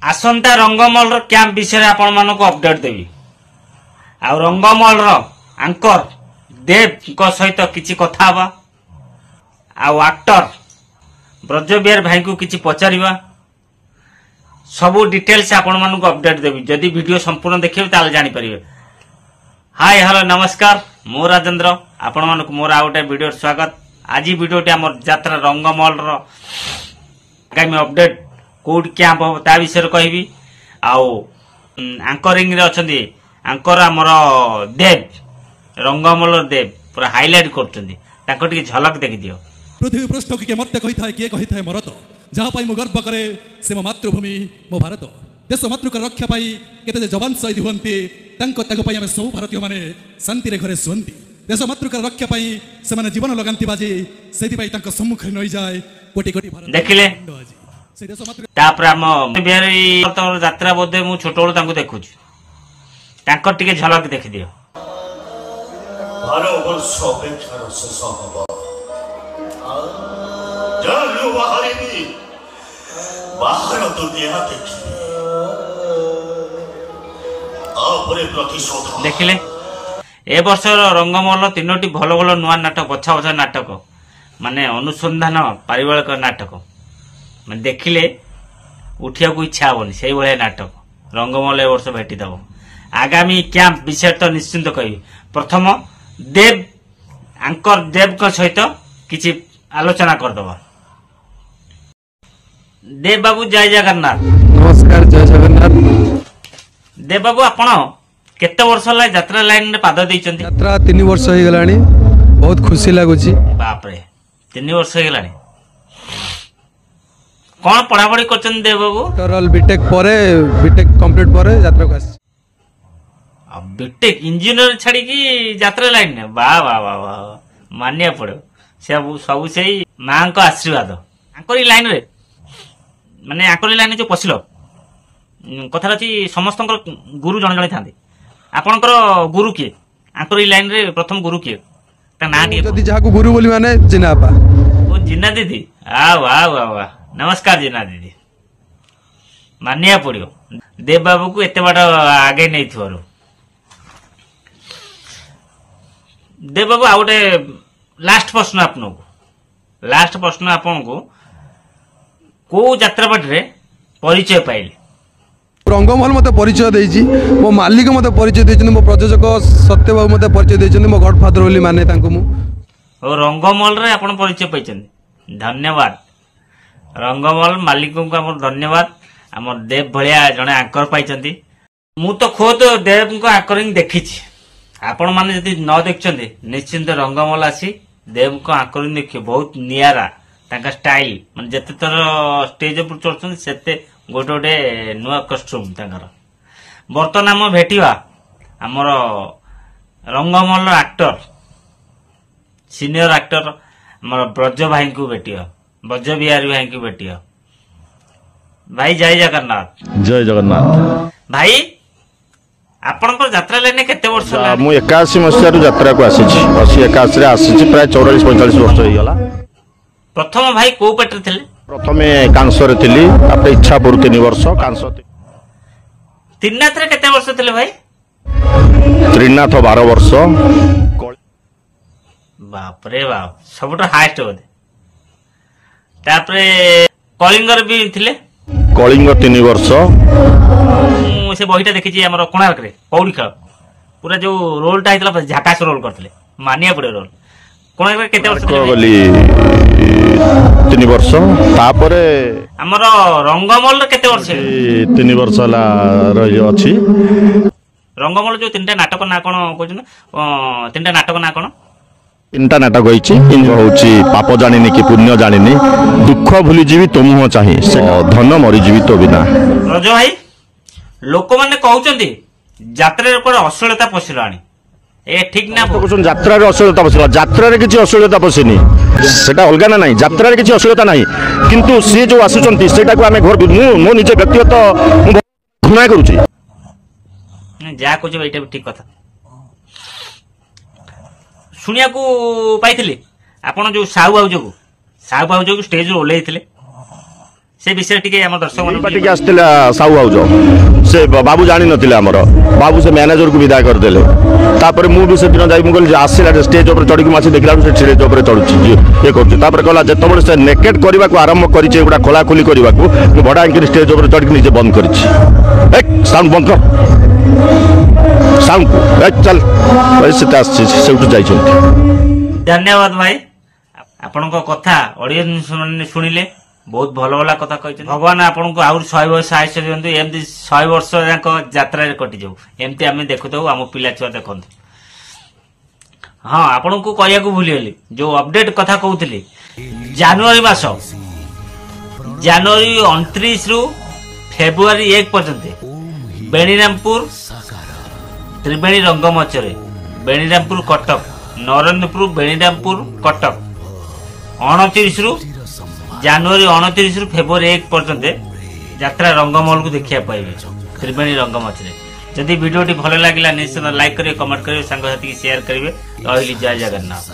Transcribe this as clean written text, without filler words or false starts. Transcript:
आसंता रंगमल camp विषय आपण मानक अपडेट देवी आ रंगमल आंकर देव सहित किसी कथा हवा आक्टर ब्रजबिहार भाई को किसी पचारिबा सबू डिटेल्स आपण मानक अपडेट देवी जदि वीडियो संपूर्ण देखिए ताले जानि परिबे। हाय हेलो नमस्कार मो राजेंद्र आपण मानक मोर आ गोटे वीडियो स्वागत। आज वीडियोटी आमर यात्रा रंगमल आगामी अपडेट कोड कैंप हम ता विषय कहबी आंकरिंग रे अछंदी आंकर आमर देव रंगमल देव पूरा हाईलाइट करछंदी ताको टिके झलक देखि दियो। पृथ्वी पृष्ठ किए मत कही किए कही मरत जहाँ पाई मो गर्व करे से मो मातृभूमि मो भारत देश मातृक रक्षा पाई केते जवान शहीद हुंती आम सब भारतीय माने शांति रे घरे शुंती देश मातृक रक्षा पाई से माने जीवन लगांती बाजी से सम्मुख नई जाए कोटि कोटि भारत देखिले तापर आम बिहारी यात्रा बोधे मु छोट बेलू तांको देखुछु तांकर टिके झलक देखि दियो। 12 वर्ष अपेक्षार शेष हब जालु बाहरिनी बाहर दुनिया देखिए आपरे प्रतिशोध देखिले ए वर्ष रंगमल तीनोटी भल भल नुआ नाटक बछा बछा नाटक माने अनुसंधान पारिवारिक नाटक माने देखिले उठिया को इच्छा होनी से भाया नाटक रंगमल ए वर्ष भेटी दब। आगामी कैंप विषय तो निश्चिंत कही प्रथम देव आंकर देव सहित किसी आलोचना करदब। देव बाबू जय जगन्नाथ। नमस्कार जय जगन्नाथ। देव बाबू आपण केते वर्ष ला यात्रा लाइन रे पाद दैचंती? यात्रा 3 वर्ष हो गलानी बहुत खुशी लागुची। बाप रे 3 वर्ष हो गलानी कोन पढ़ापढ़ी करचन देव बाबू? टोटल बीटेक परे बीटेक कंप्लीट परे यात्रा को अब बीटेक इंजीनियर छाड़ी की यात्रा लाइन ने वाह वाह वाह वाह मानिया पड़ो सब सब से मां को आशीर्वाद आंकरी लाइन रे माने आंकरी लाइन जो पसिलो कथा अछि समस्त गुरु जण जण थांदे आपनकर गुरु के आंकरी लाइन रे प्रथम गुरु के ता ना के जदी जाको गुरु बोली माने जिनापा ओ जिना दीदी आ वाह वाह वाह नमस्कार जिना दीदी मानिया पड़ो देव बाबू को एते बड़ आगे नहीं थोरो। देव बाबू आ गोटे लास्ट प्रश्न आपन को को यात्रा पार्टी परिचय पाइले? रंगमहल मते परिचय देइची मो मालिक मते परिचय देइछन मो प्रयोजक सत्यबाबू मते परिचय देइछन मो गॉडफादर बोली माने तांको मु ओ रंगमहल रे आपण परिचय पाइछन धन्यवाद रंगमहल मालिक को हमर धन्यवाद हमर देव भलिया जने आंकर पाइछंती मु तो खुद देव को आंकरिंग देखिछि आपण माने यदि न देखछन्ते निश्चिंत रंगमहल आसी देव को आंकरिंग देखियो बहुत नियारा तांका स्टाइल माने जते तर स्टेज पर चढ़छन सेते गोटे गोटे नुआ कस्ट्यूम तांकर बर्तन हम भेटिवा हमर रंगमहल एक्टर सीनियर एक्टर हमर ब्रज भाई को भेटियो ब्रज बिहारी भाई को भेटियो। भाई जय जगन्नाथ। जय जगन्नाथ भाई आपनकर यात्रा लाइन केते वर्ष होला? मु 81 मसिया रु यात्रा को आसीछि 81 रे आसीछि प्राय 44 45 वर्ष हो गला। प्रथम भाई को पेटर थिले? प्रथमे कांसर थिली आपे इच्छा पुर 3 वर्ष कांसर त्रिनाथ रे केते वर्ष थिले भाई? त्रिनाथ 12 वर्ष। बाप रे बाप सबटा हाईएस्ट होदे तापरे कलिंगर भी थिले? कलिंग 3 वर्ष। से बहीटा देखी आम कोणार्क रे कौड़ी खेल पूरा जो रोलटा होता झाकास रोल करते मानिया पड़े रोल कोणार्क रे केते वर्ष गली 3 वर्ष तापरे हमर रंगमल रे केते वर्ष? 3 वर्ष ला रही अछि। रंगमल जो 3टा नाटक ना कोन कहछन 3टा नाटक ना कोन? 3टा नाटक होइछि होउछि पाप जानिनी कि पुण्य जानिनी दुख भूली जीवी तुम चाहि धन मरी जीवी तो बिना। रज भाई लोक माने कहउचंदी यात्रा रे कोन अश्लीलता पसिलानी ए ठीक ना? यात्रा रे अश्लीलता पसिला यात्रा रे किछि अश्लीलता पसिनी सेटा अलगा ना नहीं यात्रा रे किछि अश्लीलता नहीं किंतु से जो आसुचंती सेटा को हमें घर मो निजे व्यक्तिगत घृणा करूछि जा कुछ एटा भी ठीक कथा सुनिया को पाइथिले आपण जो साहू बाबू जो स्टेज रे ओले ସେ ବିଷୟରେ ଟିକେ ଆମ ଦର୍ଶକ ଟିକେ ଆସିଥିଲା ସାହୁ ଭାଉଜ, ସେ ବାବୁ ଜାଣିନଥିଲେ ଆମର, ବାବୁ ସେ ମ୍ୟାନେଜରକୁ ବିଦା କରିଦେଲେ। ତାପରେ ମୁଁ ବି ସେଦିନ ଯାଇ ମୁଁ କହିଲି ଆସିଲା ଷ୍ଟେଜ୍ ଉପରେ ଚଢ଼ିକି ମୁଁ ଆସି ଦେଖିଲା ସେ ଷ୍ଟେଜ୍ ଉପରେ ଚଢୁଛି ଇଏ କରୁଛି। ତାପରେ କହିଲା ଯେତେବେଳେ ସେ ନେକେଟ୍ କରିବାକୁ ଆରମ୍ଭ କରିଛି ଏଗୁଡ଼ା ଖୋଲାଖୋଲି କରିବାକୁ, ମୁଁ ଭଡ଼ା ଆଣିକି ଷ୍ଟେଜ୍ ଉପରେ ଚଢ଼ିକି ନିଜେ ବନ୍ଦ କରିଛି। ସାଉଣ୍ଡ ବନ୍ଦ କର, ସାଉଣ୍ଡ ଚାଲ ସେଟା ଆସିଛି, ସେଇଠୁ ଯାଇଛନ୍ତି। ଧନ୍ୟବାଦ ଭାଇ, ଆପଣଙ୍କ କଥା ଅଡିଏନ୍ସ ଶୁଣିଲେ ବହୁତ ଭଲ ଭଲ କଥା କହିଛନ୍ତି। ଭଗବାନ ଆପଣଙ୍କୁ ଆହୁରି 100 ବର୍ଷ ଆୟୁଷ ଦିଅନ୍ତୁ, ଏମିତି 100 ବର୍ଷ ଯାକ ଯାତ୍ରାରେ କଟିଯାଉ, ଏମିତି ଆମେ ଦେଖୁଥାଉ, ଆମ ପିଲା ଛୁଆ ଦେଖନ୍ତୁ। ହଁ, ଆପଣଙ୍କୁ କହିବାକୁ ଭୁଲିଗଲି, ଯୋଉ ଅପଡେଟ କଥା କହୁଥିଲି, ଜାନୁଆରୀ ମାସ, ଜାନୁଆରୀ 29 ରୁ ଫେବୃଆରୀ 1 ପର୍ଯ୍ୟନ୍ତ ବେଣିରାମପୁର ତ୍ରିବେଣୀ ରଙ୍ଗମଞ୍ଚରେ, ବେଣିରାମପୁର କଟକ, ନରେନ୍ଦ୍ରପୁର ବେଣିରାମପୁର କଟକ, 29 ରୁ ଜାନୁଆରୀ 29 ରୁ ଫେବୃଆରୀ 1 ପର୍ଯ୍ୟନ୍ତ ଯାତ୍ରା ରଙ୍ଗମହଲକୁ ଦେଖିବା ପାଇବେ ତ୍ରିବେଣୀ ରଙ୍ଗମଞ୍ଚରେ। ଯଦି ଭିଡ଼ିଓଟି ଭଲ ଲାଗିଲା ନିଶ୍ଚିତ ଲାଇକ୍ କରିବେ, କମେଣ୍ଟ କରିବେ, ସାଙ୍ଗସାଥୀ ସେୟାର କରିବେ। ରହିଲି, ଜୟ ଜଗନ୍ନାଥ।